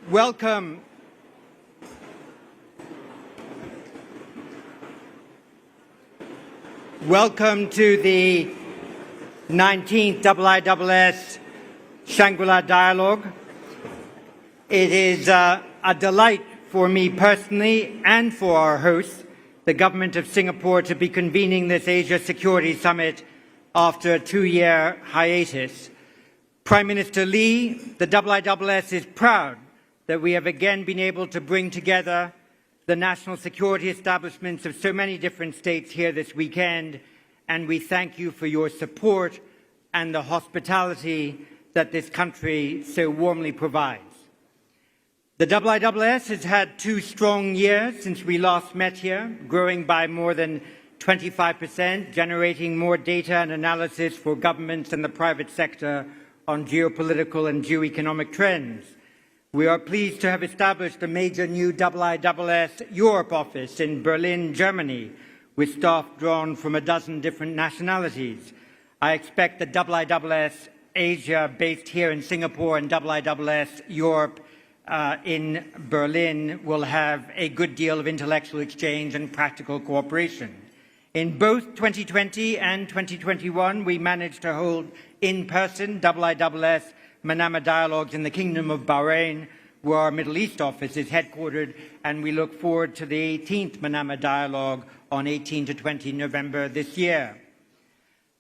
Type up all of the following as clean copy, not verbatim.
Welcome. Welcome to the 19th IISS Shangri-La Dialogue. It is a delight for me personally and for our hosts, the Government of Singapore, to be convening this Asia Security Summit after a 2-year hiatus. Prime Minister Lee, the IISS is proud that we have again been able to bring together the national security establishments of so many different states here this weekend, and we thank you for your support and the hospitality that this country so warmly provides. The IISS has had 2 strong years since we last met here, growing by more than 25%, generating more data and analysis for governments and the private sector on geopolitical and geoeconomic trends. We are pleased to have established a major new IISS Europe office in Berlin, Germany, with staff drawn from a dozen different nationalities. I expect the IISS Asia, based here in Singapore, and IISS Europe in Berlin will have a good deal of intellectual exchange and practical cooperation. In both 2020 and 2021, we managed to hold in-person IISS Manama Dialogues in the Kingdom of Bahrain, where our Middle East office is headquartered, and we look forward to the 18th Manama Dialogue on 18 to 20 November this year.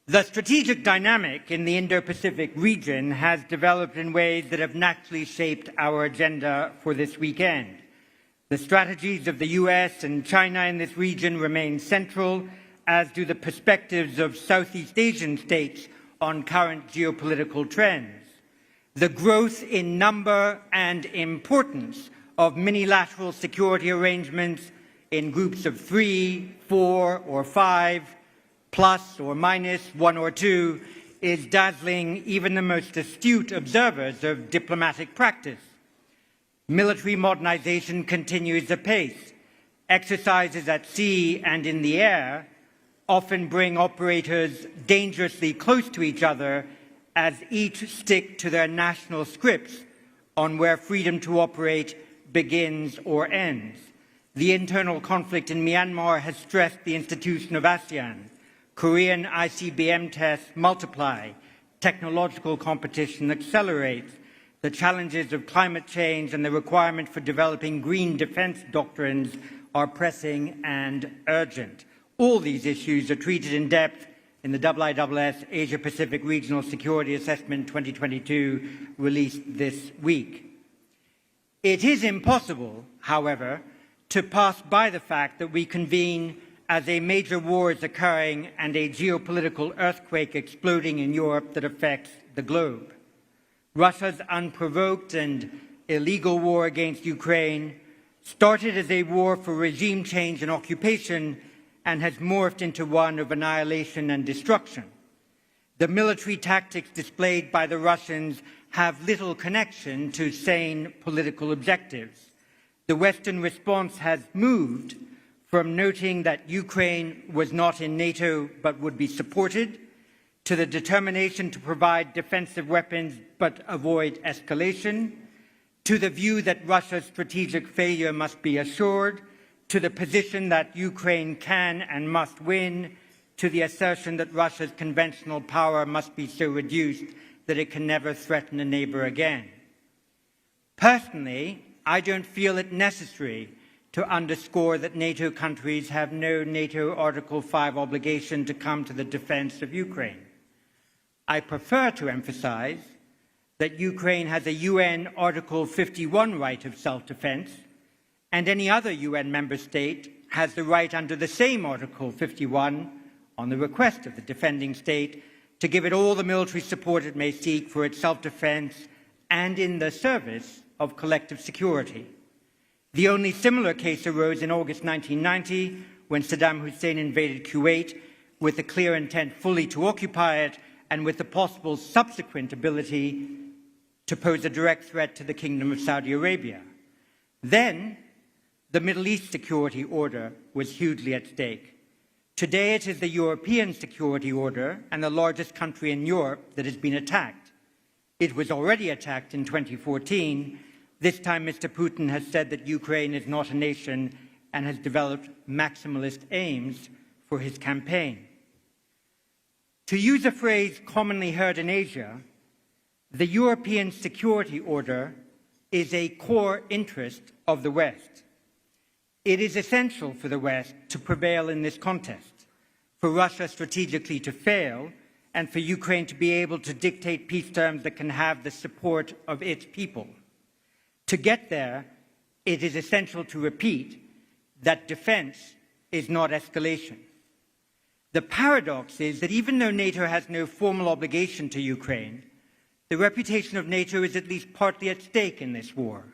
The strategic dynamic in the Indo-Pacific region has developed in ways that have naturally shaped our agenda for this weekend. The strategies of the US and China in this region remain central, as do the perspectives of Southeast Asian states on current geopolitical trends. The growth in number and importance of minilateral security arrangements in groups of 3, 4, or 5, plus or minus 1 or 2, is dazzling even the most astute observers of diplomatic practice. Military modernization continues apace. Exercises at sea and in the air often bring operators dangerously close to each other, as each stick to their national scripts on where freedom to operate begins or ends. The internal conflict in Myanmar has stressed the institution of ASEAN. Korean ICBM tests multiply. Technological competition accelerates. The challenges of climate change and the requirement for developing green defense doctrines are pressing and urgent. All these issues are treated in depth in the IISS Asia-Pacific Regional Security Assessment 2022, released this week. It is impossible, however, to pass by the fact that we convene as a major war is occurring and a geopolitical earthquake exploding in Europe that affects the globe. Russia's unprovoked and illegal war against Ukraine started as a war for regime change and occupation and has morphed into one of annihilation and destruction. The military tactics displayed by the Russians have little connection to sane political objectives. The Western response has moved from noting that Ukraine was not in NATO but would be supported, to the determination to provide defensive weapons but avoid escalation, to the view that Russia's strategic failure must be assured, to the position that Ukraine can and must win, to the assertion that Russia's conventional power must be so reduced that it can never threaten a neighbor again. Personally, I don't feel it necessary to underscore that NATO countries have no NATO Article 5 obligation to come to the defense of Ukraine. I prefer to emphasize that Ukraine has a UN Article 51 right of self-defense, and any other UN member state has the right under the same Article 51, on the request of the defending state, to give it all the military support it may seek for its self-defense and in the service of collective security. The only similar case arose in August 1990, when Saddam Hussein invaded Kuwait with the clear intent fully to occupy it and with the possible subsequent ability to pose a direct threat to the Kingdom of Saudi Arabia. Then, the Middle East security order was hugely at stake. Today, it is the European security order and the largest country in Europe that has been attacked. It was already attacked in 2014, This time, Mr. Putin has said that Ukraine is not a nation and has developed maximalist aims for his campaign. To use a phrase commonly heard in Asia, the European security order is a core interest of the West. It is essential for the West to prevail in this contest, for Russia strategically to fail, and for Ukraine to be able to dictate peace terms that can have the support of its people. To get there, it is essential to repeat that defense is not escalation. The paradox is that even though NATO has no formal obligation to Ukraine, the reputation of NATO is at least partly at stake in this war.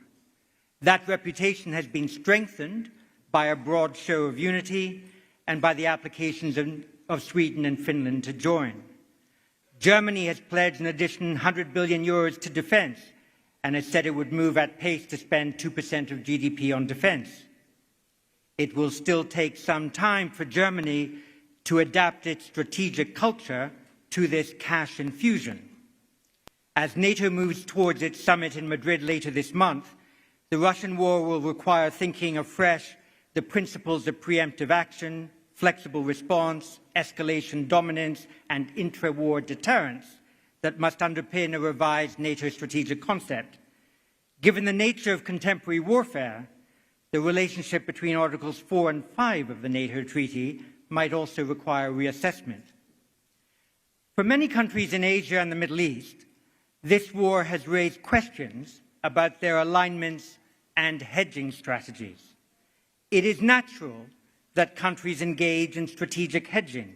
That reputation has been strengthened by a broad show of unity and by the applications of Sweden and Finland to join. Germany has pledged an additional 100 billion euros to defense and has said it would move at pace to spend 2% of GDP on defense. It will still take some time for Germany to adapt its strategic culture to this cash infusion. As NATO moves towards its summit in Madrid later this month, the Russian war will require thinking afresh the principles of preemptive action, flexible response, escalation dominance, and intra-war deterrence that must underpin a revised NATO strategic concept. Given the nature of contemporary warfare, the relationship between Articles 4 and 5 of the NATO Treaty might also require reassessment. For many countries in Asia and the Middle East, this war has raised questions about their alignments and hedging strategies. It is natural that countries engage in strategic hedging.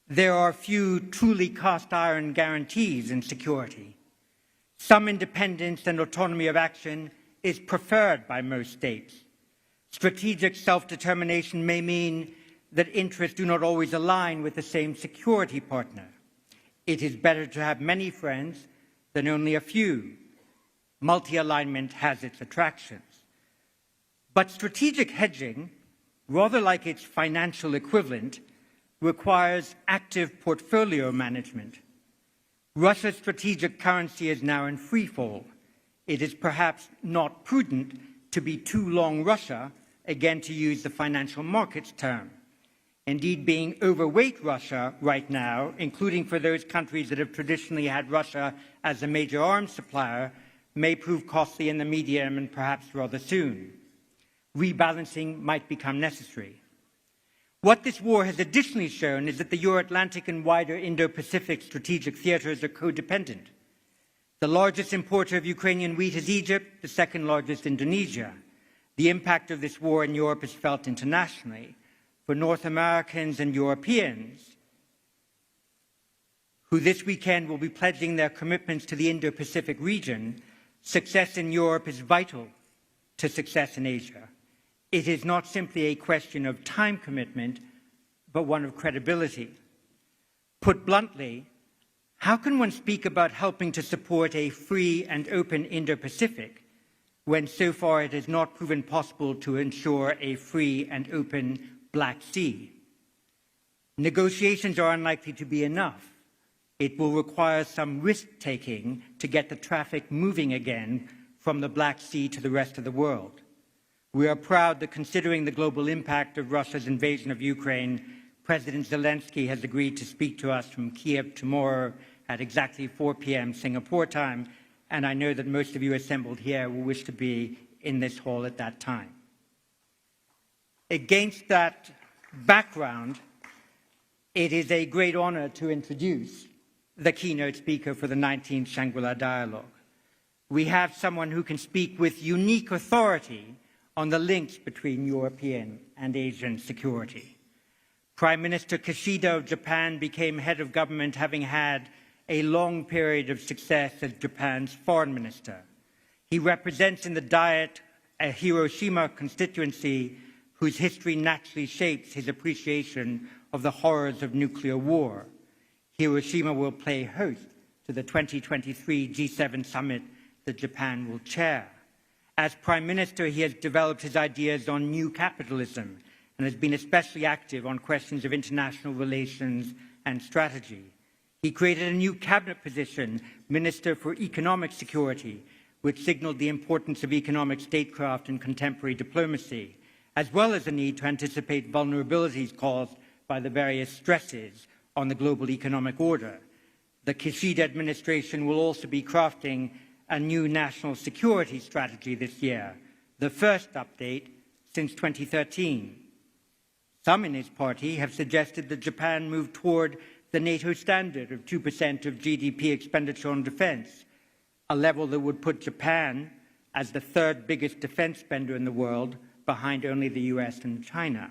There are few truly cast-iron guarantees in security. Some independence and autonomy of action is preferred by most states. Strategic self-determination may mean that interests do not always align with the same security partner. It is better to have many friends than only a few. Multi-alignment has its attractions. But strategic hedging, rather like its financial equivalent, requires active portfolio management. Russia's strategic currency is now in free fall. It is perhaps not prudent to be too long Russia, again to use the financial markets term. Indeed, being overweight Russia right now, including for those countries that have traditionally had Russia as a major arms supplier, may prove costly in the medium and perhaps rather soon. Rebalancing might become necessary. What this war has additionally shown is that the Euro-Atlantic and wider Indo-Pacific strategic theaters are codependent. The largest importer of Ukrainian wheat is Egypt, the second largest Indonesia. The impact of this war in Europe is felt internationally. For North Americans and Europeans, who this weekend will be pledging their commitments to the Indo-Pacific region, success in Europe is vital to success in Asia. It is not simply a question of time commitment, but one of credibility. Put bluntly, how can one speak about helping to support a free and open Indo-Pacific when so far it has not proven possible to ensure a free and open Black Sea? Negotiations are unlikely to be enough. It will require some risk-taking to get the traffic moving again from the Black Sea to the rest of the world. We are proud that, considering the global impact of Russia's invasion of Ukraine, President Zelensky has agreed to speak to us from Kiev tomorrow at exactly 4 p.m. Singapore time, and I know that most of you assembled here will wish to be in this hall at that time. Against that background, it is a great honor to introduce the keynote speaker for the 19th Shangri-La Dialogue. We have someone who can speak with unique authority on the links between European and Asian security. Prime Minister Kishida of Japan became head of government having had a long period of success as Japan's foreign minister. He represents in the Diet a Hiroshima constituency whose history naturally shapes his appreciation of the horrors of nuclear war. Hiroshima will play host to the 2023 G7 summit that Japan will chair. As Prime Minister, he has developed his ideas on new capitalism and has been especially active on questions of international relations and strategy. He created a new cabinet position, Minister for Economic Security, which signaled the importance of economic statecraft in contemporary diplomacy, as well as the need to anticipate vulnerabilities caused by the various stresses on the global economic order. The Kishida administration will also be crafting a new national security strategy this year, the first update since 2013. Some in his party have suggested that Japan move toward the NATO standard of 2% of GDP expenditure on defense, a level that would put Japan as the third biggest defense spender in the world, behind only the US and China.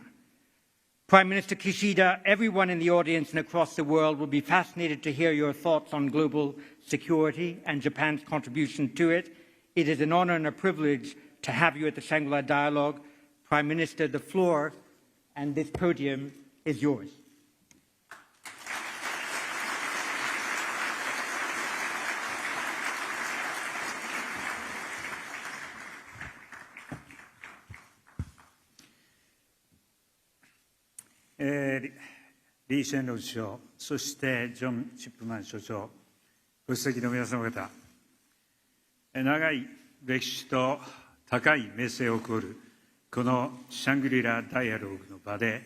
Prime Minister Kishida, everyone in the audience and across the world will be fascinated to hear your thoughts on global security and Japan's contribution to it. It is an honor and a privilege to have you at the Shangri-La Dialogue. Prime Minister, the floor and this podium is yours.リー・シェンロン首相、そしてジョン・チップマン所長、ご出席の皆様方、長い歴史と高い名声を誇るこのシャングリラ・ダイアローグの場で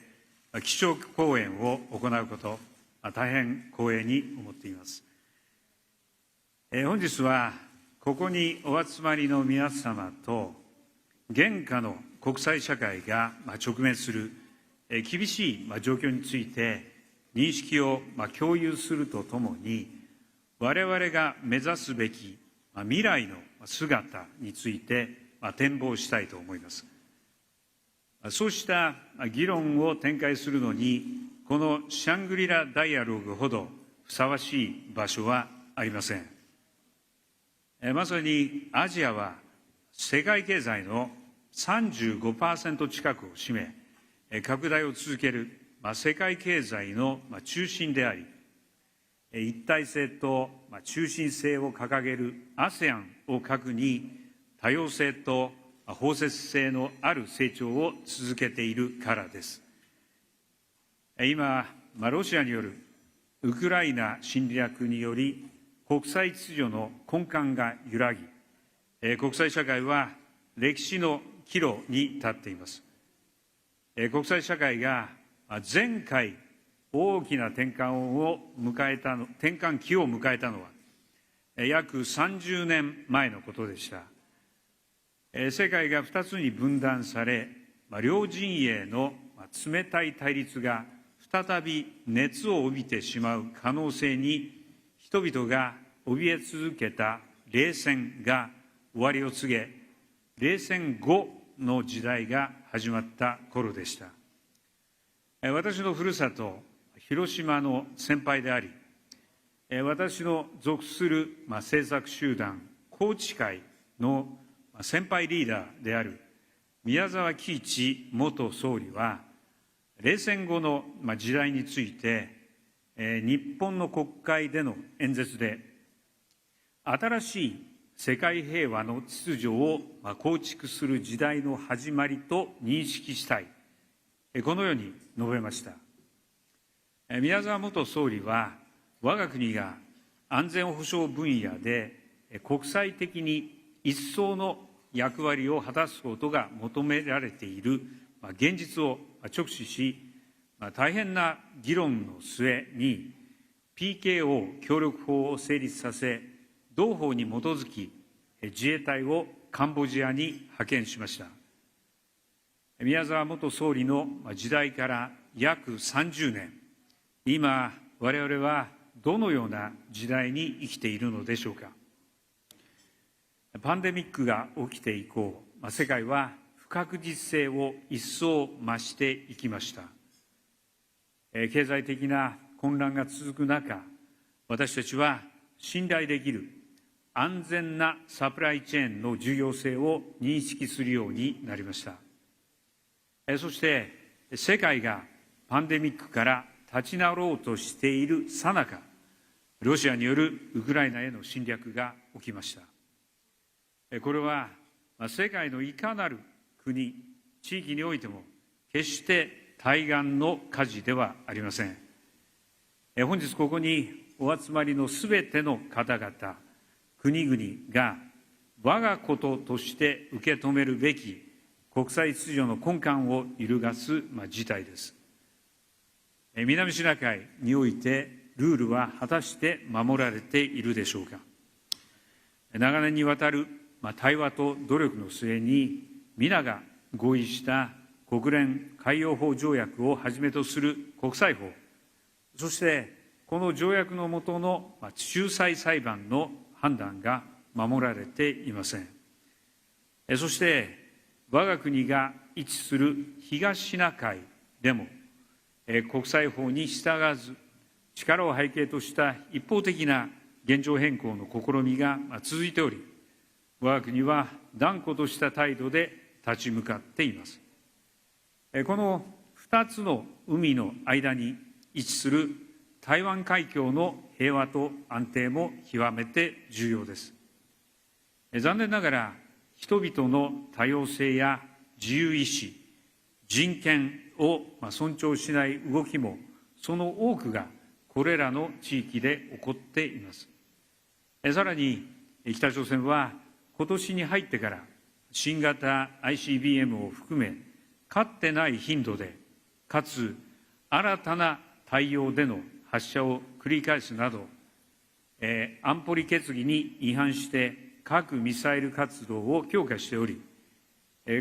基調講演を行うこと、大変光栄に思っています。本日はここにお集まりの皆様と現下の国際社会が直面する厳しい状況について認識を共有するとともに、我々が目指すべき未来の姿について展望したいと思います。そうした議論を展開するのに、このシャングリラ・ダイアローグほどふさわしい場所はありません。まさにアジアは世界経済の 35% 近くを占め、拡大を続ける世界経済の中心であり、一体性と中心性を掲げる ASEAN を核に多様性と包摂性のある成長を続けているからです。今、ロシアによるウクライナ侵略により国際秩序の根幹が揺らぎ、国際社会は歴史の岐路に立っています。国際社会が前回大きな転換期を迎えたのは約30年前のことでした。世界が2つに分断され、両陣営の冷たい対立が再び熱を帯びてしまう可能性に人々が怯え続けた冷戦が終わりを告げ、冷戦後の時代が始まった頃でした。私のふるさと広島の先輩であり、私の属する政策集団宏池会の先輩リーダーである宮沢喜一元総理は、冷戦後の時代について日本の国会での演説で、新しい世界平和の秩序を構築する時代の始まりと認識したい、このように述べました。宮沢元総理は、我が国が安全保障分野で国際的に一層の役割を果たすことが求められている現実を直視し、大変な議論の末に PKO 協力法を成立させ、同法に基づき自衛隊をカンボジアに派遣しました。宮沢元総理の時代から約30年、今我々はどのような時代に生きているのでしょうか。パンデミックが起きて以降、世界は不確実性を一層増していきました。経済的な混乱が続く中、私たちは信頼できる安全なサプライチェーンの重要性を認識するようになりました。そして世界がパンデミックから立ち直ろうとしている最中、ロシアによるウクライナへの侵略が起きました。これは世界のいかなる国、地域においても決して対岸の火事ではありません。本日ここにお集まりのすべての方々、国々が我がこととして受け止めるべき国際秩序の根幹を揺るがす事態です。南シナ海においてルールは果たして守られているでしょうか。長年にわたる対話と努力の末に皆が合意した国連海洋法条約をはじめとする国際法、そしてこの条約の下の仲裁裁判の判断が守られていません。そして我が国が位置する東シナ海でも国際法に従わず力を背景とした一方的な現状変更の試みが続いており、我が国は断固とした態度で立ち向かっています。この2つの海の間に位置する台湾海峡の平和と安定も極めて重要です。残念ながら人々の多様性や自由意志、人権を尊重しない動きもその多くがこれらの地域で起こっています。さらに北朝鮮は今年に入ってから新型 ICBM を含めかつてない頻度でかつ新たな対応での発射を繰り返すなど安保理決議に違反して核・ミサイル活動を強化しており、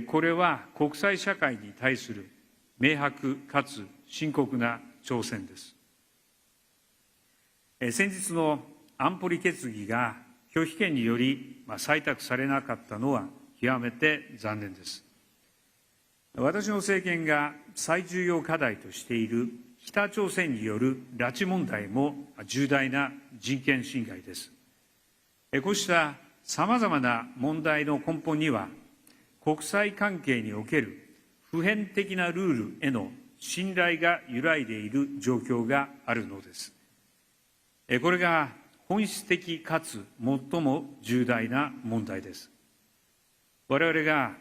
これは国際社会に対する明白かつ深刻な挑戦です。先日の安保理決議が拒否権により採択されなかったのは極めて残念です。私の政権が最重要課題としている北朝鮮による拉致問題も重大な人権侵害です。こうしたさまざまな問題の根本には、国際関係における普遍的なルールへの信頼が揺らいでいる状況があるのです。これが本質的かつ最も重大な問題です。我々が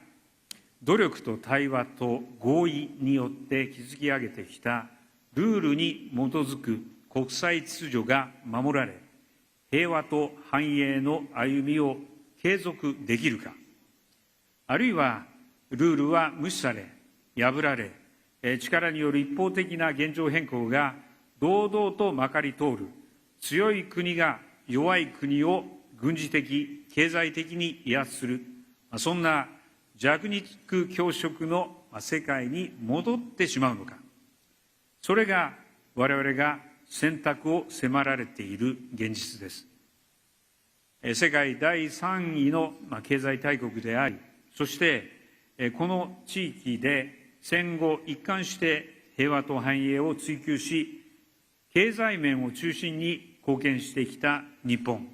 努力と対話と合意によって築き上げてきたルールに基づく国際秩序が守られ、平和と繁栄の歩みを継続できるか、あるいはルールは無視され、破られ、力による一方的な現状変更が堂々とまかり通る、強い国が弱い国を軍事的、経済的に威圧する、そんな弱肉強食の世界に戻ってしまうのか、それが我々が選択を迫られている現実です。世界第3位の経済大国であり、そしてこの地域で戦後一貫して平和と繁栄を追求し、経済面を中心に貢献してきた日本。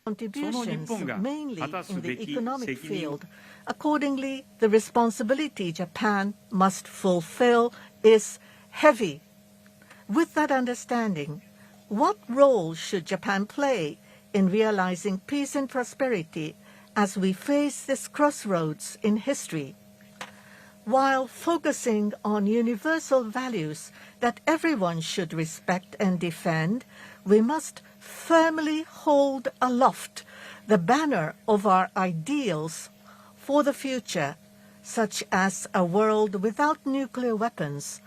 Contributions mainly in the economic field. Accordingly, the responsibility Japan must fulfill is heavy. With that understanding, what role should Japan play in realizing peace and prosperity as we face this crossroads in history? While focusing on universal values that everyone should respect and defend, we must firmly hold aloft the banner of our ideals for the future, such as a world without nuclear weapons,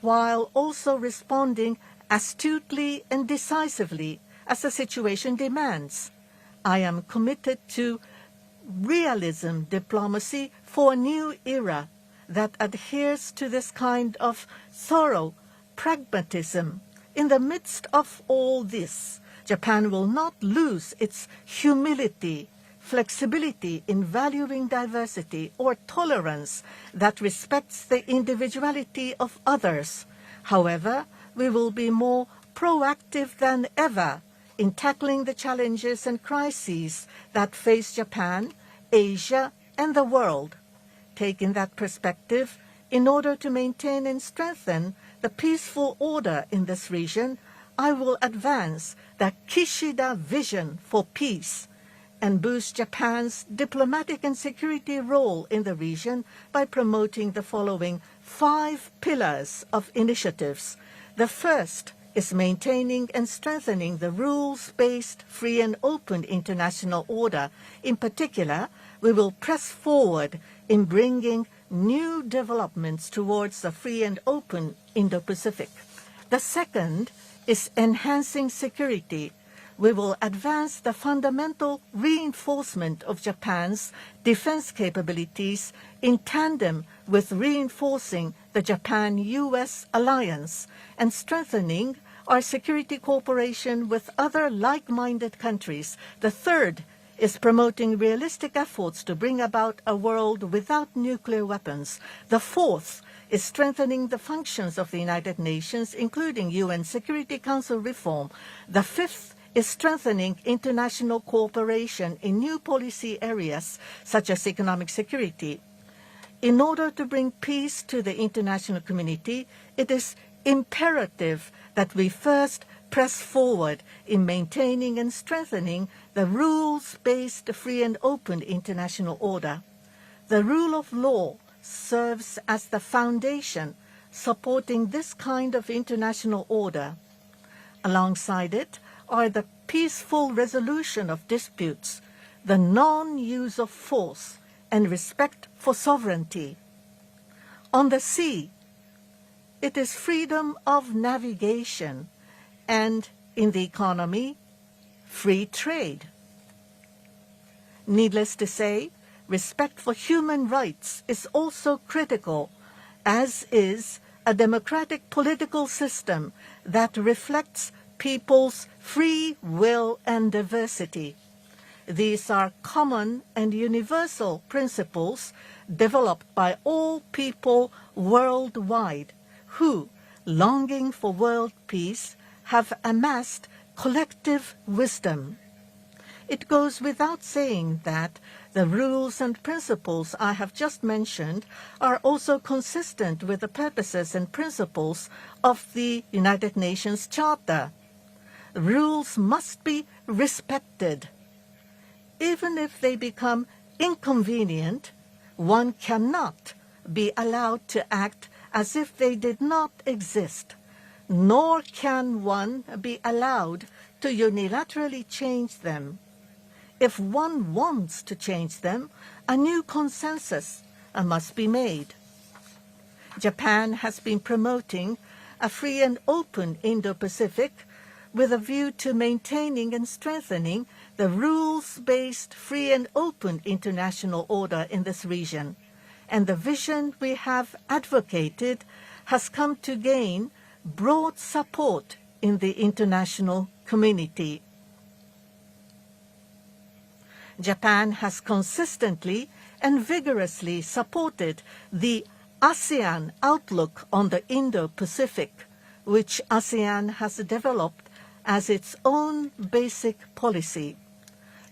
while also responding astutely and decisively as the situation demands. I am committed to realism diplomacy for a new era that adheres to this kind of thorough pragmatism. In the midst of all this, Japan will not lose its humility, flexibility in valuing diversity, or tolerance that respects the individuality of others. However, we will be more proactive than ever in tackling the challenges and crises that face Japan, Asia, and the world. Taking that perspective, in order to maintain and strengthen the peaceful order in this region, I will advance the Kishida vision for peace and boost Japan's diplomatic and security role in the region by promoting the following 5 pillars of initiatives. The first is maintaining and strengthening the rules-based, free and open international order. In particular, we will press forward in bringing new developments towards the free and open Indo-Pacific. The second is enhancing security. We will advance the fundamental reinforcement of Japan's defense capabilities in tandem with reinforcing the Japan-US alliance and strengthening our security cooperation with other like-minded countries. The third is promoting realistic efforts to bring about a world without nuclear weapons. The fourth is strengthening the functions of the United Nations, including UN Security Council reform. The fifth is strengthening international cooperation in new policy areas such as economic security. In order to bring peace to the international community, it is imperative that we first press forward in maintaining and strengthening the rules-based free and open international order. The rule of law serves as the foundation supporting this kind of international order. Alongside it are the peaceful resolution of disputes, the non-use of force, and respect for sovereignty. On the sea, it is freedom of navigation, and in the economy, free trade. Needless to say, respect for human rights is also critical, as is a democratic political system that reflects people's free will and diversity. These are common and universal principles developed by all people worldwide who, longing for world peace, have amassed collective wisdom. It goes without saying that the rules and principles I have just mentioned are also consistent with the purposes and principles of the United Nations Charter. Rules must be respected. Even if they become inconvenient, one cannot be allowed to act as if they did not exist, nor can one be allowed to unilaterally change them. If one wants to change them, a new consensus must be made. Japan has been promoting a free and open Indo-Pacific with a view to maintaining and strengthening the rules-based free and open international order in this region. And the vision we have advocated has come to gain broad support in the international community. Japan has consistently and vigorously supported the ASEAN outlook on the Indo-Pacific, which ASEAN has developed as its own basic policy.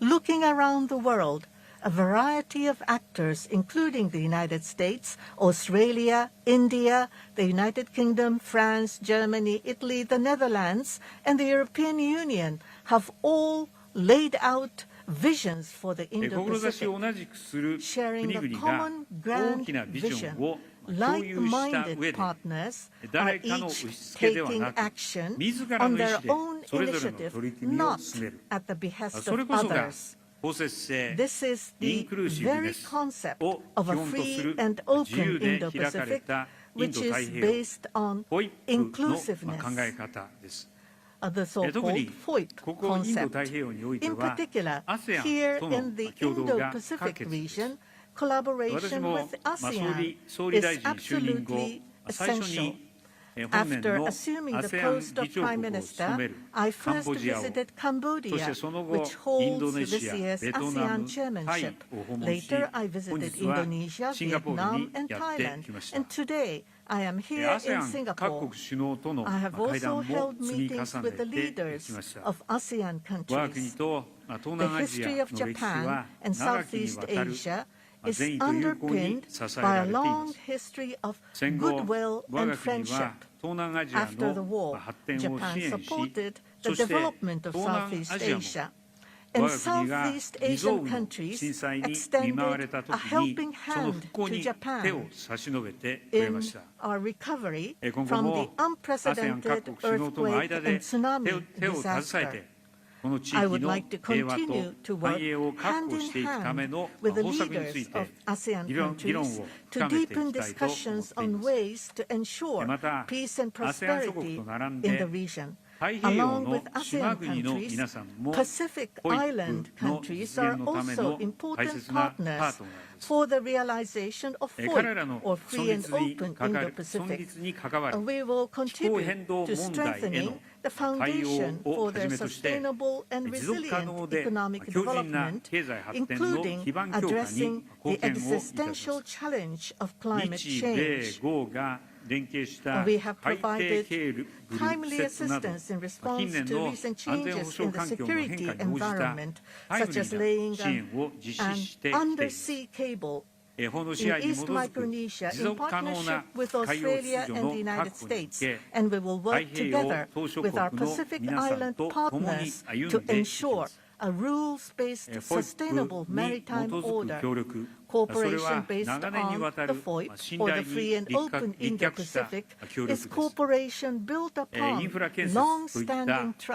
Looking around the world, a variety of actors, including the United States, Australia, India, the United Kingdom, France, Germany, Italy, the Netherlands, and the European Union, have all laid out visions for the Indo-Pacific, sharing a common grand vision. Like-minded partners are each taking action on their own initiative, not at the behest of others. This is the very concept of a free and open Indo-Pacific, which is based on inclusiveness. The so-called FOIP concept. In particular, here in the Indo-Pacific region, collaboration with ASEAN is absolutely essential. After assuming the post of Prime Minister, I first visited Cambodia, which holds this year's ASEAN chairmanship. Later, I visited Indonesia, Vietnam, and Thailand. And today, I am here in Singapore. I have also held meetings with the leaders of ASEAN countries. The history of Japan and Southeast Asia is underpinned by a long history of goodwill and friendship. After the war, Japan supported the development of Southeast Asia. 我が国が未曾有の震災に見舞われたときに、その復興に手を差し伸べてくれました。今後も ASEAN 各国首脳との間で手を携えて、この地域の平和と繁栄を確保していくための方策について議論を深めていきたいと思っています。また、ASEAN 諸国と並んで太平洋の島国の皆さんも Pacific 保育 Island の countries 実 are 現のため also の大 important 切なパー partners トナーです。 for the realization of 彼ら FOIP の or 存 Free and 立に Open 関わる Indo-Pacific. We will 気候変 contribute 動 to 問題へ strengthening の the 対 foundation 応を for はじ their めとして sustainable and 持続可 resilient 能で economic 強靭な development, 経済発展の including 基盤強化に addressing 貢 the 献をいたします existential challenge of climate 日米 change. 豪が連携した We have 海底 provided ケーブル timely 施設など assistance in 近 response 年 to の recent 安全保 changes 障 in the 環境の変 security 化に応じた environment, タイム such リ as ーな laying 支援を実施 an してきています。 undersea cable 法の支 in 配に基 East づく Micronesia 持 in 続可能 partnership な with 海洋 Australia 秩序 and the の United 確保に向 States, け and we will 太 work 平洋 together 島しょ with 国 our の Pacific 皆さん Island と共に partners 歩 to んでいきま ensure す。 a rules-based FOIP sustainable に基 maritime づく order, 協力、それ cooperation は based 長年にわ on た the る FOIP 信 or 頼 the に Free and Open 立脚した Indo-Pacific 協力 is です。 cooperation built インフラ upon 建設といった long-standing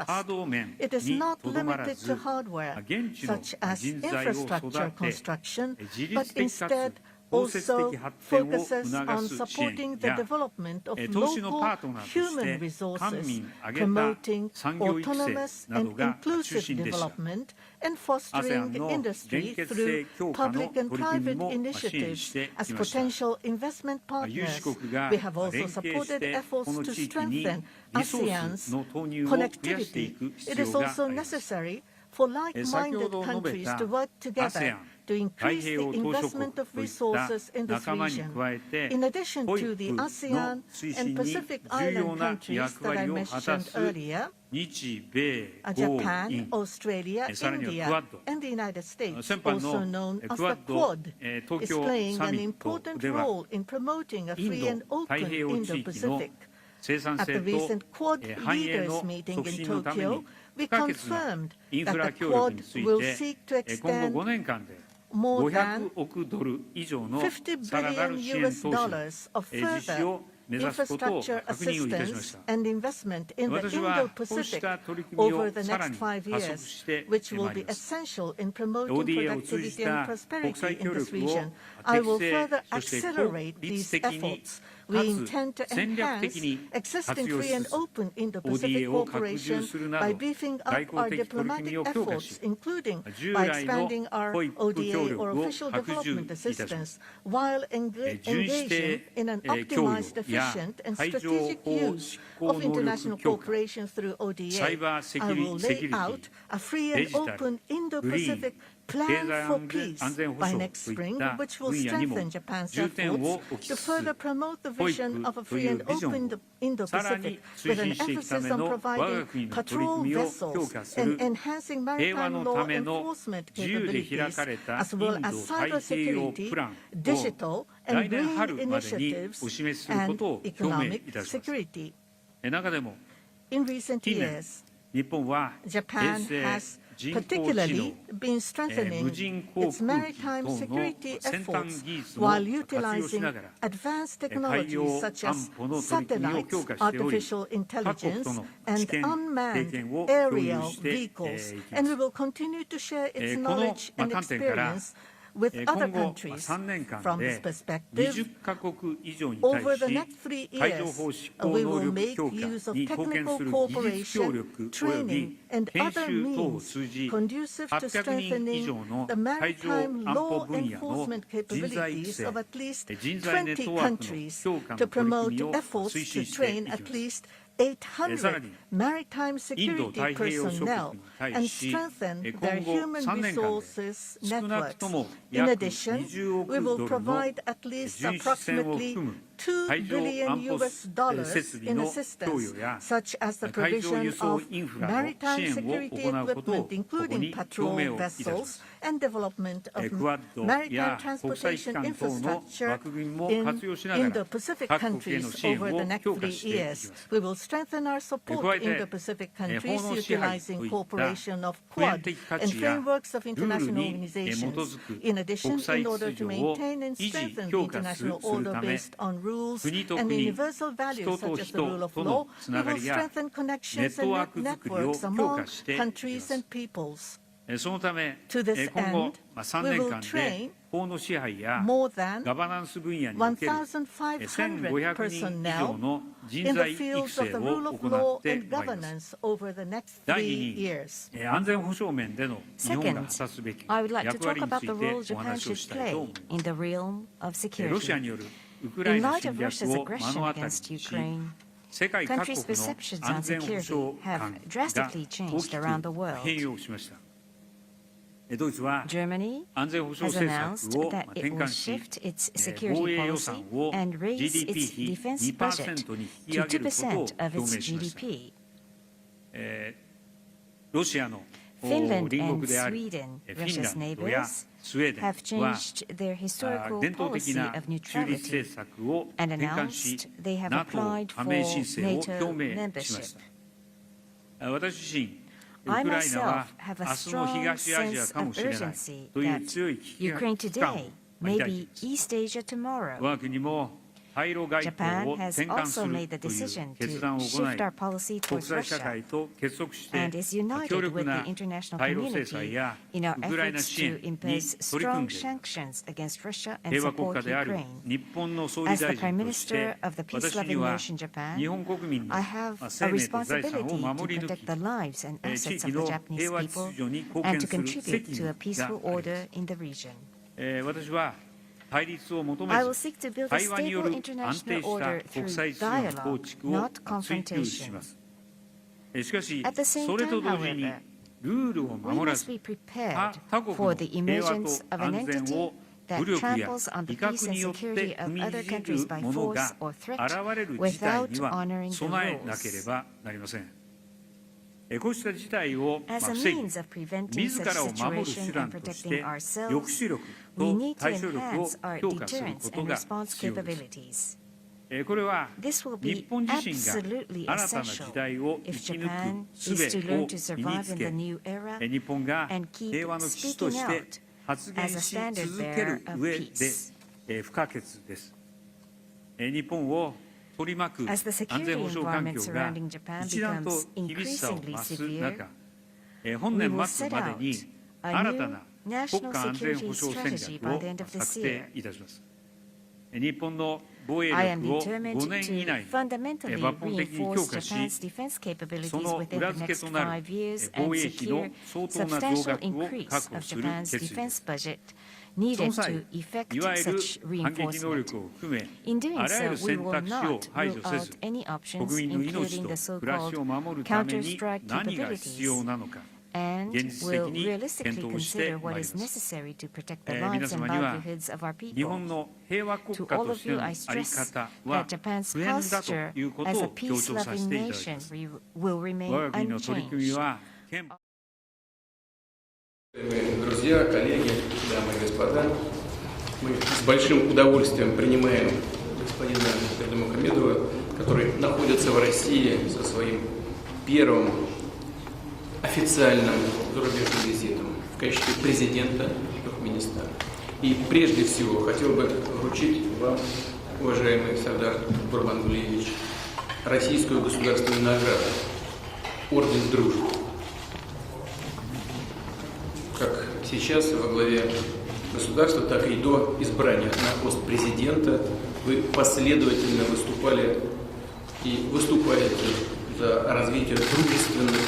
ハー trust. ド面 It is に not とどまら limited ず、 to hardware, 現地の such as 人材を育 infrastructure て、 construction, 自 but 律的か instead つ包摂 also 的発展を focuses 促 on す支援 supporting the や development of 投資の local パートナーとして human 官 resources, 民挙げた promoting 産業育成 autonomous など and が中 inclusive 心でした。 development, and fostering ASEAN の industry 連結 through 性強化の public and 取り組み private も支援 initiatives してき as ました。 potential investment 有志 partners. 国が We have also 連携し supported て efforts この to 地域に strengthen リソー ASEAN's スの投入を増やしてい connectivity. く It 必 is 要があ also ります。 necessary for 先ほ like-minded ど述べ countries た to work together ASEAN to 太 increase 平 the 洋島しょ国 investment of といった resources in this 仲間に region. 加えて In addition to the FOIP の ASEAN 推 and 進に Pacific 重要 Island な countries 役 that I 割を果た mentioned す earlier, 日米豪 Japan, 印 Australia, さらには India, クアッド and the United States, 先般 also の known as クア the ッド Quad, 東 is 京 playing サ an ミット important では role in promoting a イン free ド and 太 open 平洋地域の Indo-Pacific. 生産 At 性 the と recent Quad 繁栄 leaders の meeting 促 in 進のため Tokyo, に we 不可欠な confirmed インフ that ラ the 協力に Quad つい will て seek to 今後 extend 5年間で more than 500億ドル以上の50さらなる billion 支援 US 投資 dollars of 実施 further を目指すことを infrastructure 確認をいたしまし assistance た。 and investment in the 私はこうし Indo-Pacific た取り組み over を the さら next に 5加速 years, してま which will い be ります。 essential in promoting ODA を通じ productivity た and 国際 prosperity 協 in this 力を region. I 適 will 正 further そして効 accelerate 率 these 的に efforts. か We つ intend to 戦略 enhance 的に existing 活用し free and つつ open Indo-Pacific ODA を拡充 cooperation するな by ど beefing 外 up our 交的取り組 diplomatic みを強化 efforts, し including 従 by 来の expanding our 保育協 ODA 力 or を official 拡充 development いたします assistance, while 巡視 engaging 艇 in an 供 optimized, 与や efficient, and 海上 strategic 法 use 執行 of 能力 international 強化 cooperation through サイ ODA. バーセキ I ュリ will セキュ lay リティ out a free デ and ジタル open グリーン Indo-Pacific 経 plan 済 for 安 peace 全保 by 障 next といっ spring, た which will 分野にも strengthen Japan's 重点を efforts 置き to つつ further promote the vision of a と free いう and ビジョン open をさらに Indo-Pacific, with 推 an 進していくた emphasis め on の我が providing 国の取り patrol 組みを強 vessels 化す and る enhancing 平和 maritime の law ための enforcement 自由で開 capabilities, かれた as イ well ンド as 太 cyber 平洋 security, プランを digital 来 and 年 green 春までに initiatives, お示しするこ and とを表明 economic いたします。 security. 中でも In recent 近年 years, 日本は衛 Japan 星 has 人工知 particularly 能 been 無 strengthening 人航 its 空機 maritime 等の security 先端 efforts 技術も while 活用し utilizing ながら advanced 海洋 technologies such 安 as 保の取り組みを強 satellites, 化しており artificial 各国 intelligence, との知 and 見経 unmanned 験を共有 aerial していきま vehicles. す And we will continue to share its この knowledge and 観点から experience with 今 other 後 countries. 3年間 From で this perspective, 20カ国以上に対 over the し next 3海上 years, 法執行 we 能 will 力 make 強化 use of に貢献 technical する技術協 cooperation, 力及 training, び and 研 other 修等を means 通じ conducive to 800人以上 strengthening の the 海上 maritime 安保 law 分野の enforcement 人材育 capabilities 成 of at least 人材ネッ 20トワークの countries 強化 to の取り promote 組みを efforts 推 to 進してい train き at ます。 least さらに 800 maritime インド security 太平洋諸国 personnel に対 and し strengthen 今 their 後 human 3年間で resources 少なくと networks. も In 約 addition, 20億 we ド will ルの provide at least 巡視船を approximately 含む $2 billion in assistance, such as the provision of maritime security equipment, including patrol vessels, and development of maritime transportation infrastructure in the Pacific countries over the next 3 years. We will strengthen our support in the Pacific countries, utilizing cooperation of Quad and frameworks of international organizations. In addition, in order to maintain and strengthen the international order based on rules and universal values such as the rule of law, we will strengthen connections and networks among countries and peoples. To this end, we will train more than 1,500 personnel in the fields of the rule of law and governance over the next 3 years. Second, I would like to talk about the role Japan should play in the realm of security. In light of Russia's aggression against Ukraine, countries' perceptions on security have drastically changed around the world. Germany has announced that it will shift its security policy and raise its defense budget to 2% of its GDP. Finland and Sweden, Russia's neighbors, have changed their historical policy of neutrality and announced they have applied for NATO membership. I myself have a strong sense of urgency that Ukraine today may be East Asia tomorrow. Japan has also made the decision to shift our policy towards Russia and is united with the international community in our efforts to impose strong sanctions against Russia and support Ukraine. As the Prime Minister of the peace-loving nation Japan, I have a responsibility to protect the lives and assets of the Japanese people and to contribute to a peaceful order in the region. I will seek to build a stable international order through dialogue, not confrontation. At the same time, however, we must be prepared for the emergence of an entity that tramples on the peace and security of other countries by force or threat without honoring the rules. As a means of preventing such situation and protecting ourselves, we need to enhance our deterrence and response capabilities. This will be absolutely essential if Japan is to learn to survive in the new era and keep speaking out as a standard bearer of peace. As the security environment surrounding Japan becomes increasingly severe, we will set out a new national security strategy by the end of this year. I am determined to fundamentally reinforce Japan's defense capabilities within the next 5 years and secure substantial increase of Japan's defense budget needed to effect such reinforcement. In doing so, we will not rule out any options, including the so-called counter-strike capabilities, and will realistically consider what is necessary to protect the lives and livelihoods of our people. To all of you, I stress that Japan's posture as a peace-loving nation will remain unchanged. Друзья, коллеги, дамы и господа, мы с большим удовольствием принимаем господина Бердымухамедова, который находится в России со своим первым официальным зарубежным визитом в качестве президента Туркменистана. И прежде всего хотел бы вручить вам, уважаемый Сардар Гурбангулиевич, российскую государственную награду, орден Дружбы. Как сейчас во главе государства, так и до избрания на пост президента вы последовательно выступали и выступаете за развитие дружественных,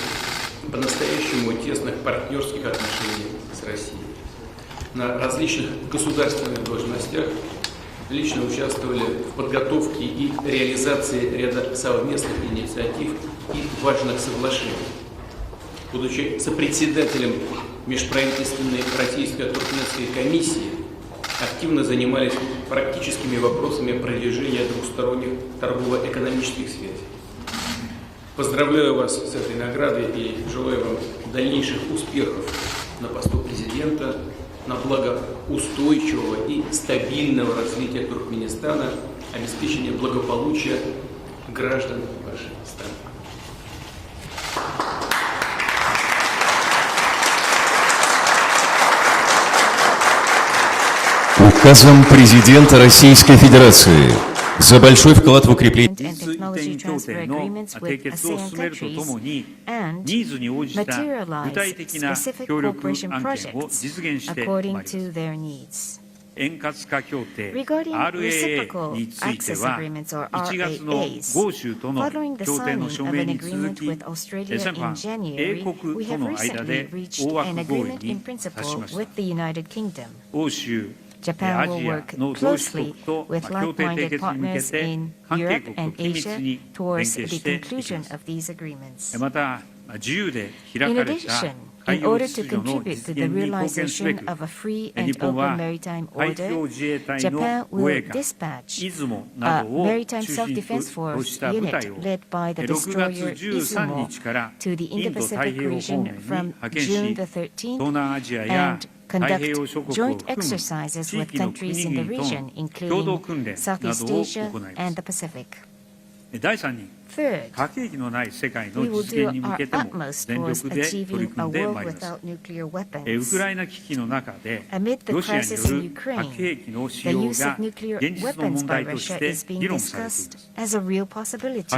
по-настоящему тесных партнерских отношений с Россией. На различных государственных должностях лично участвовали в подготовке и реализации ряда совместных инициатив и важных соглашений. Будучи сопредседателем межправительственной российско-туркменской комиссии, активно занимались практическими вопросами продвижения двусторонних торгово-экономических связей. Поздравляю вас с этой наградой и желаю вам дальнейших успехов на посту президента, на благо устойчивого и стабильного развития Туркменистана, обеспечения благополучия граждан вашей страны. Указом президента Российской Федерации за большой вклад в укрепление Regarding reciprocal access agreements or RAAs, following the signing of an agreement with Australia in January, we have recently reached an agreement in principle with the United Kingdom. Japan will work closely with like-minded partners in Europe and Asia towards the conclusion of these agreements. In addition, in order to contribute to the realization of a free and open maritime order, Japan will dispatch a maritime self-defense force unit led by the destroyer Izumo to the Indo-Pacific region from June the 13th and conduct joint exercises with countries in the region, including Southeast Asia and the Pacific. Third, we will do our utmost towards achieving a world without nuclear weapons. Amid the crisis in Ukraine, the use of nuclear weapons by Russia is being discussed as a real possibility.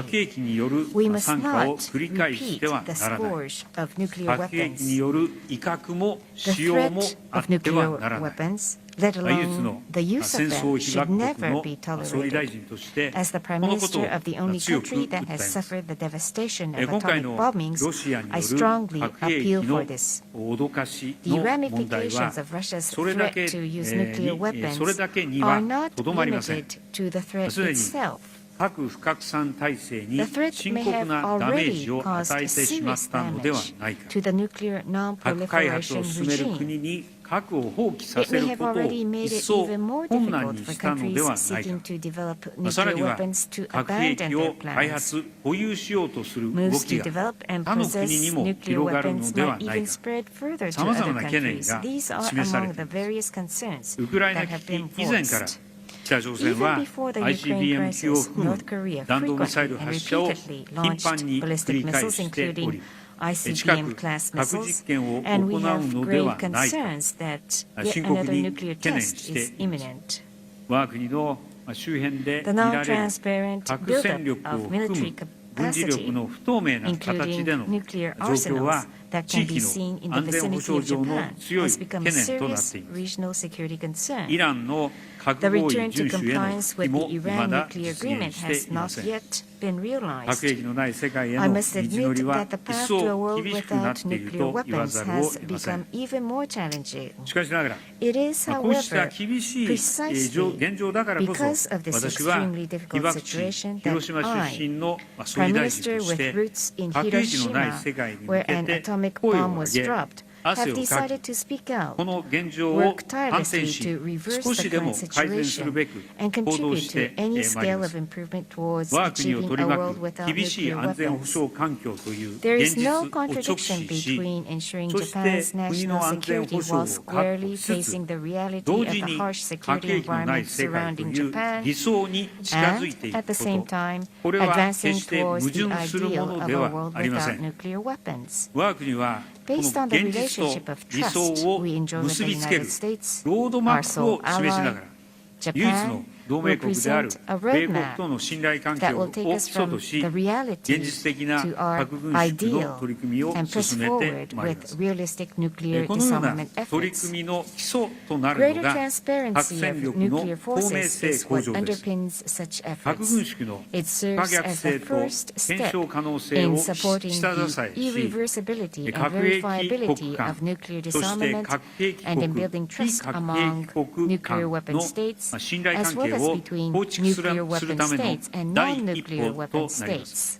We must not repeat the scourge of nuclear weapons. The threat of nuclear weapons, let alone the use of them, should never be tolerated. As the Prime Minister of the only country that has suffered the devastation of atomic bombings, I strongly appeal for this. The ramifications of Russia's threat to use nuclear weapons are not limited to the threat itself. The threat may have already caused serious damage to the nuclear non-proliferation regime. It may have already made it even more difficult for countries seeking to develop nuclear weapons to abandon their plans. Moves to develop and possess nuclear weapons might even spread further to other countries. These are among the various concerns that have been voiced. Even before the Ukraine crisis, North Korea frequently and repeatedly launched ballistic missiles, including ICBM-class missiles, and we have grave concerns that yet another nuclear test is imminent. The non-transparent buildup of military capacity, including nuclear arsenals that can be seen in the vicinity of Japan, has become a serious regional security concern. The return to compliance with the Iran nuclear agreement has not yet been realized. I must admit that the path to a world without nuclear weapons has become even more challenging. It is, however, precisely because of this extremely difficult situation that I, Prime Minister with roots in Hiroshima, where an atomic bomb was dropped, have decided to speak out, work tirelessly to reverse the current situation, and contribute to any scale of improvement towards achieving a world without nuclear weapons. There is no contradiction between ensuring Japan's national security while squarely facing the reality of the harsh security environment surrounding Japan, and, at the same time, advancing towards the ideal of a world without nuclear weapons. Based on the relationship of trust we enjoy with the United States, our sole ally, Japan will present a roadmap that will take us from the reality to our ideal and press forward with realistic nuclear disarmament efforts. Greater transparency of nuclear forces is what underpins such efforts. It serves as the first step in supporting the irreversibility and verifiability of nuclear disarmament and in building trust among nuclear weapon states, as well as between nuclear weapon states and non-nuclear weapon states.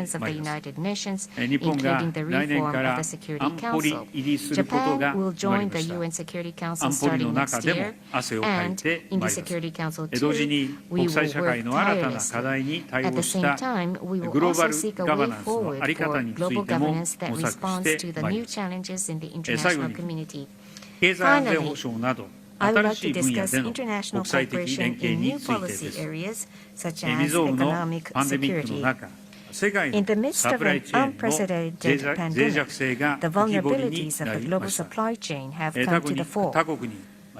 resolutions of the United Nations, 日本が including the 来年 reform か of ら the Security 安保理 Council. 入りすることが Japan will 決まり join ま the した。 UN Security Council 安保理 starting の next 中でも year, 汗をかい and て in ま the いります。 Security Council 同時 too, に we 国 will 際社会 work の新たな課 tirelessly. 題に対 At 応 the し same た time, we will グローバ also ル seek a ガバ way ナンスの forward 在り方 for につい global ても governance that 模索 responds し to て the まいり new ます。 challenges in the 最後 international に community. 経済安全保障など I would 新 like しい to 分野 discuss での international 国際的 cooperation 連携 in に new ついてで policy す。 areas such 未 as 曾有の economic パンデミックの security. 中、世界 In the の midst サ of プラ an イチェーンの unprecedented 脆弱性 pandemic, が the 浮き彫りに vulnerabilities of な the り global ました。 supply chain have 他 come to 国 the fore, 他国に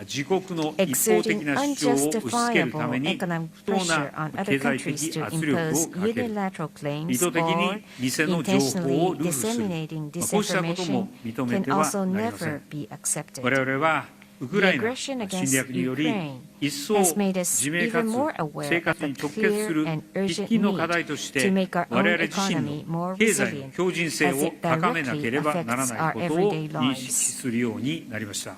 自国の一方的 exerting な主張を押し付けるた unjustifiable めに economic 不当 pressure な on other 経済 countries 的 to 圧力を impose かける unilateral 意 claims 図的 or に偽の情報を intentionally 流布する disseminating こうしたことも disinformation 認め can ては also なりませ never ん。 be accepted. 我々はウクライ The ナ aggression 侵 against 略により Ukraine 一層 has made us 自明か even つ more aware 生 of 活 the に直結す clear る and 喫 urgent 緊の need 課題とし to て make our 我 own 々自身 economy の more 経済の resilient 強靭性 as を it 高めなけ directly ればなら affects ない our ことを everyday 認識 lives. するようになりました。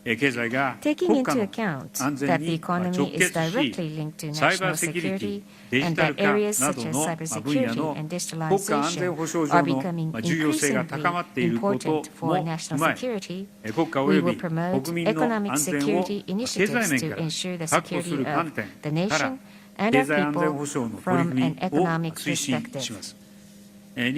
Taking into account that the economy is directly linked to national security and that areas such as cybersecurity and digitalization are becoming increasingly important for national security, we will promote economic security initiatives to ensure the security of the nation and of people from an economic perspective. In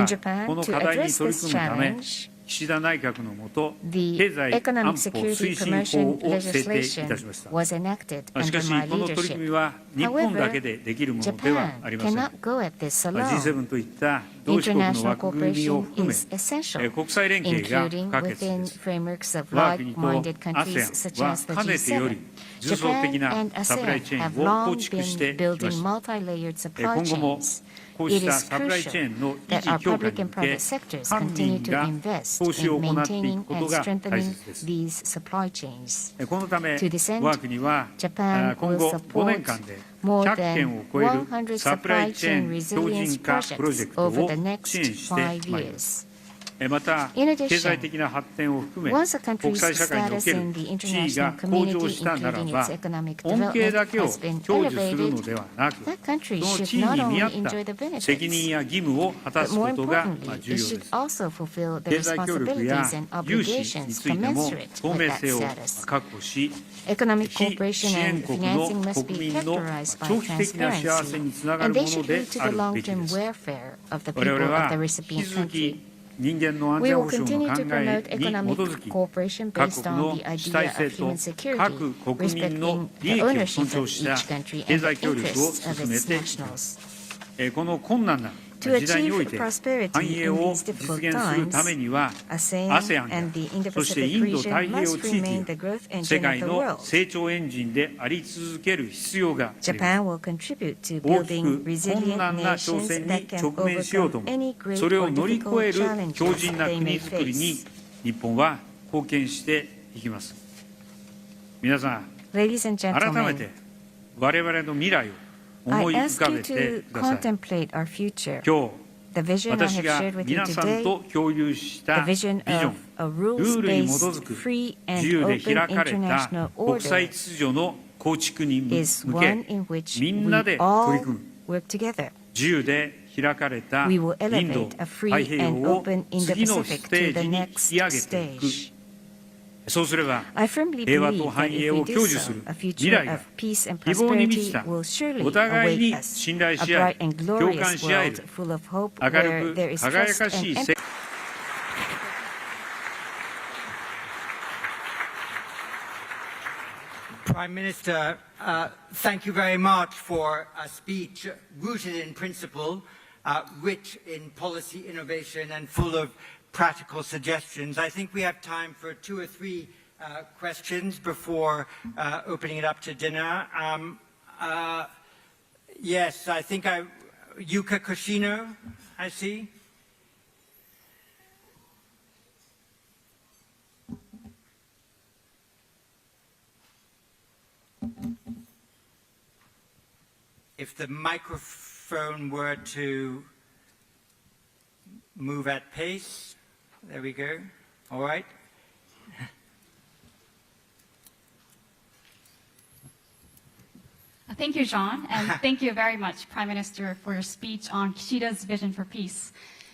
Japan, to address this challenge, the Economic Security Promotion Legislation was enacted under my leadership. However, Japan cannot go at this alone. International cooperation is essential, including within frameworks of like-minded countries such as the G7. Japan and ASEAN have long been building multi-layered supply chains. It is crucial that our public and private sectors continue to invest in maintaining and strengthening these supply chains. To this end, Japan will support more than 100 supply chain resilience projects over the next 5 years. In addition, once a country's status in the international community, including its economic development, has been elevated, that country should not only enjoy the benefits, but more importantly, it should also fulfill the responsibilities and obligations commensurate with that status. Economic cooperation and financing must be characterized by transparency, and they should lead to the long-term welfare of the people of the recipient country. We will continue to promote economic cooperation based on the idea of human security, respecting the ownership of each country and the interests of its nationals. To achieve prosperity in these difficult times, ASEAN and the Indo-Pacific region must remain the growth engine of the world. Japan will contribute to building resilient nations that can overcome any great or difficult challenges they may face. Ladies and gentlemen, I ask you to contemplate our future. The vision I have shared with you today, the vision of a rules-based, free and open international order, is one in which we all work together. We will elevate a free and open Indo-Pacific to the next stage. I firmly believe that if we do so, a future of peace and prosperity will surely await us, a bright and glorious world full of hope where there is trust and empathy. Prime Minister, thank you very much for a speech rooted in principle, rich in policy innovation and full of practical suggestions. I think we have time for 2 or 3 questions before opening it up to dinner. Yes, I think Yuka Koshino, I see. If the microphone were to move at pace. There we go. All right. Thank you, John, and thank you very much, Prime Minister, for your speech on Kishida's vision for peace.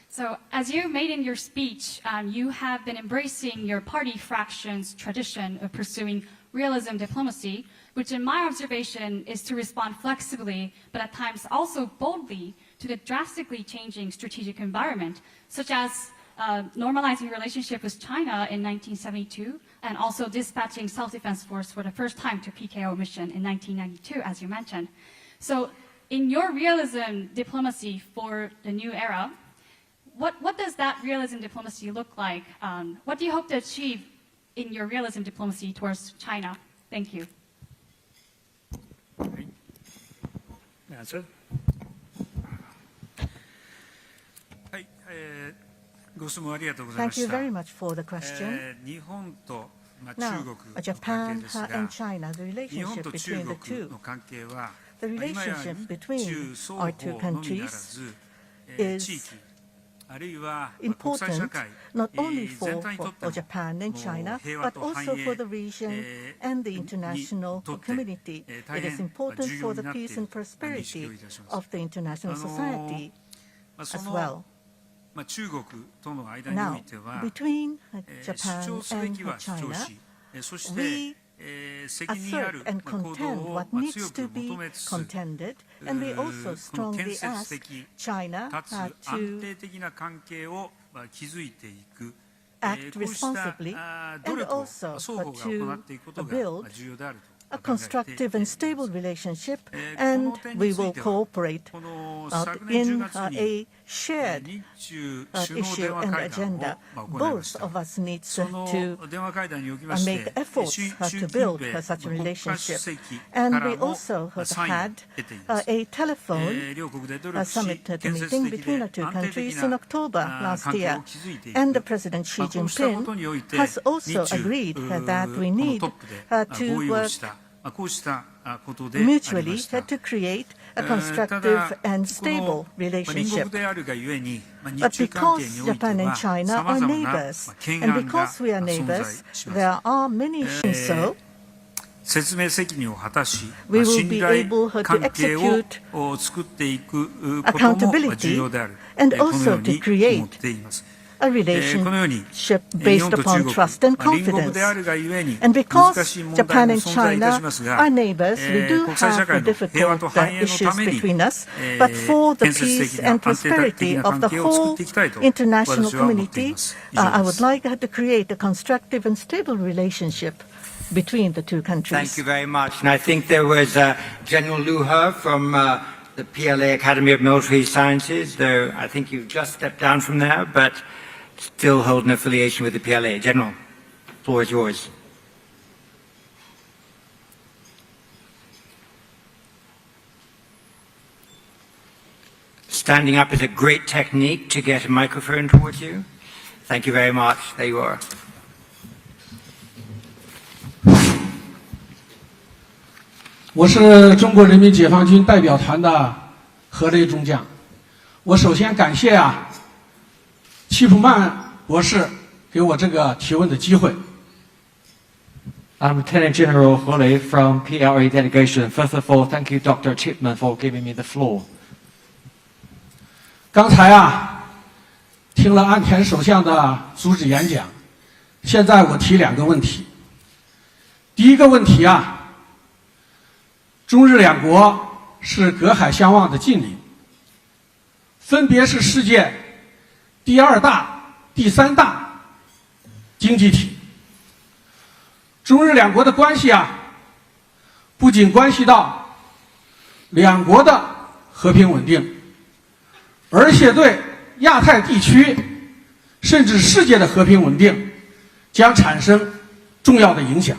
So, as you made in your speech, you have been embracing your party fraction's tradition of pursuing realism diplomacy, which in my observation is to respond flexibly, but at times also boldly, to the drastically changing strategic environment, such as normalizing relationship with China in 1972, and also dispatching self-defense force for the first time to PKO mission in 1992, as you mentioned. So in your realism diplomacy for the new era, what does that realism diplomacy look like? What do you hope to achieve in your realism diplomacy towards China? Thank you. Answer. Thank you very much for the question. Now, Japan and China, the relationship between the two, the relationship between our two countries is important not only for Japan and China, but also for the region and the international community. It is important for the peace and prosperity of the international society as well. Now, between Japan and China, we assert and contend what needs to be contended, and we also strongly ask China to act responsibly and also to build a constructive and stable relationship, and we will cooperate in a shared issue and agenda. Both of us need to make efforts to build such a relationship. And we also have had a telephone summit meeting between the two countries in October last year. And the President Xi Jinping has also agreed that we need to work mutually to create a constructive and stable relationship. But because Japan and China are neighbors, and because we are neighbors, there are many issues. So we will be able to execute accountability and also to create a relationship based upon trust and confidence. And because Japan and China are neighbors, we do have difficult issues between us. But for the peace and prosperity of the whole international community, I would like to create a constructive and stable relationship between the two countries. Thank you very much. And I think there was General Liu He from the PLA Academy of Military Sciences, though I think you've just stepped down from there, but still hold an affiliation with the PLA. General, the floor is yours. Standing up is a great technique to get a microphone towards you. Thank you very much. There you are. 我是中国人民解放军代表团的何雷中将。我首先感谢齐普曼博士给我这个提问的机会。I'm Lieutenant General He Lei from PLA delegation. First of all, thank you, Dr. Chipman, for giving me the floor. 刚才听了岸田首相的主旨演讲，现在我提2个问题。第一个问题中日两国是隔海相望的近邻，分别是世界第2大、第3大经济体。中日两国的关系不仅关系到两国的和平稳定，而且对亚太地区甚至世界的和平稳定将产生重要的影响。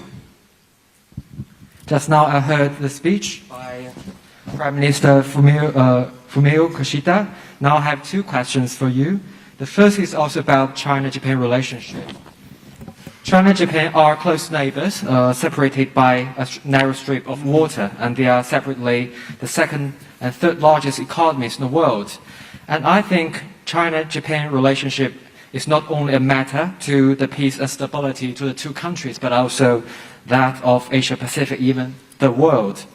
Just now I heard the speech by Prime Minister Fumio Kishida. Now I have 2 questions for you. The first is also about China-Japan relationship. China and Japan are close neighbors, separated by a narrow strip of water, and they are separately the 2nd and 3rd largest economies in the world. And I think China-Japan relationship is not only a matter to the peace and stability to the 2 countries, but also that of Asia-Pacific, even the world.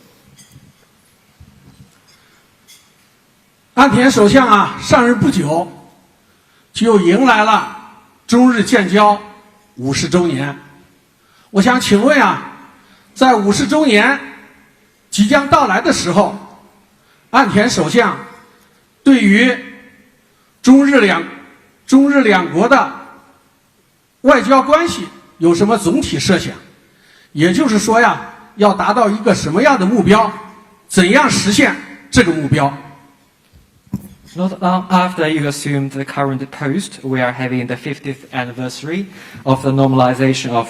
岸田首相上任不久，就迎来了中日建交50周年。我想请问在50周年即将到来的时候，岸田首相对于中日两国的外交关系有什么总体设想？也就是说要达到一个什么样的目标？怎样实现这个目标？ Not long after you assumed the current post, we are having the 50th anniversary of the normalization of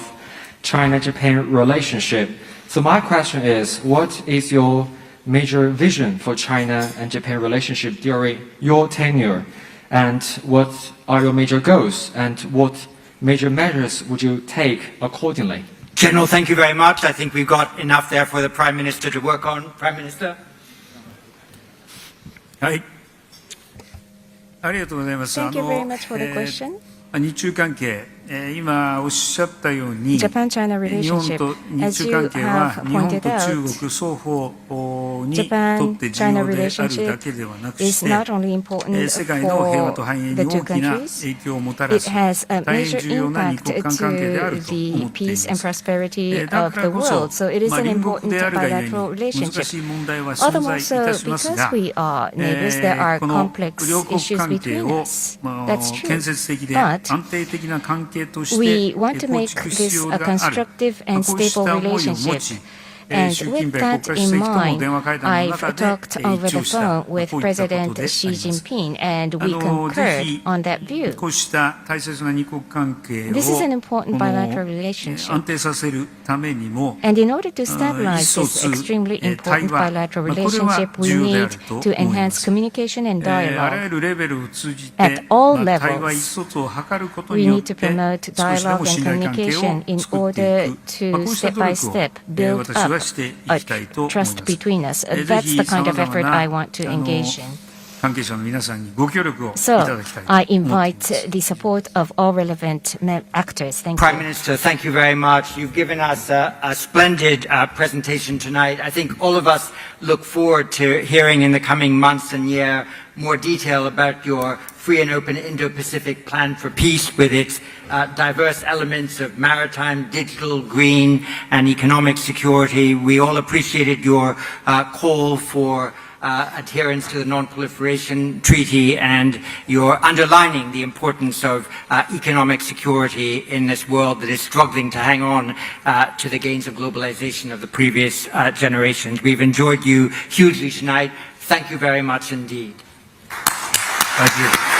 China-Japan relationship. So my question is, what is your major vision for China and Japan relationship during your tenure? And what are your major goals? And what major measures would you take accordingly? General, thank you very much. I think we've got enough there for the Prime Minister to work on. Prime Minister? はい。ありがとうございます。 Thank you very much for the question. 日中関係、今おっしゃったように、 Japan-China 日本 relationship, と日 as 中 you 関係は have 日本 pointed と中 out, 国双方にとって重 Japan-China 要であるだ relationship けではなく is して、 not only important 世界の平和 for と繁栄に the two 大きな countries, 影響をもたら it す has a 大変 major 重要な二 impact 国間関係である to と思 the っていま peace and す。 prosperity だ of か the らこそ、 world. So it is an 隣 important 国であるがゆえに bilateral 難 relationship. しい問題は All 存 the 在 more いた so します because が、 we are neighbors, there are この complex 両国 issues 関係 between を us. That's true. 建設的で But 安定的な関係として we want to 構 make 築必 this 要 a がある。 constructive and こうし stable た思いを持 relationship. ち、 And 習近 with 平国 that 家主 in 席との mind, 電話会談の I've 中で talked over 一 the 致した phone こうい with ったことで President あり Xi ます。 Jinping, and we ぜ concurred ひ on that view. こうした大切な二国関係を This is an important この bilateral relationship. 安定させるためにも、 And in order to 意 stabilize 思疎 this 通、 extremely 対 important 話、 bilateral これは relationship, we 重要であ need ると to 思いま enhance す。 communication and あら dialogue. ゆるレベルを通じ At て、 all 対 levels, 話意思疎通を図ること We によっ need て to promote 少しで dialogue も and 信頼関係 communication を in 作って order いく、こ to うした step 努 by 力を step build 私 up はしてい a きたいと思います。 trust between us. ぜ That's ひ the kind 様 of 々 effort な I want to engage in. 関係者の皆さんにご協力をいた So だきたいと I 思っています。 invite the support of all relevant actors. Thank Prime you. Minister, thank you very much. You've given us a splendid presentation tonight. I think all of us look forward to hearing in the coming months and year more detail about your free and open Indo-Pacific plan for peace with its diverse elements of maritime, digital, green, and economic security. We all appreciated your call for adherence to the Non-Proliferation Treaty and your underlining the importance of economic security in this world that is struggling to hang on to the gains of globalization of the previous generations. We've enjoyed you hugely tonight. Thank you very much indeed. Thank you.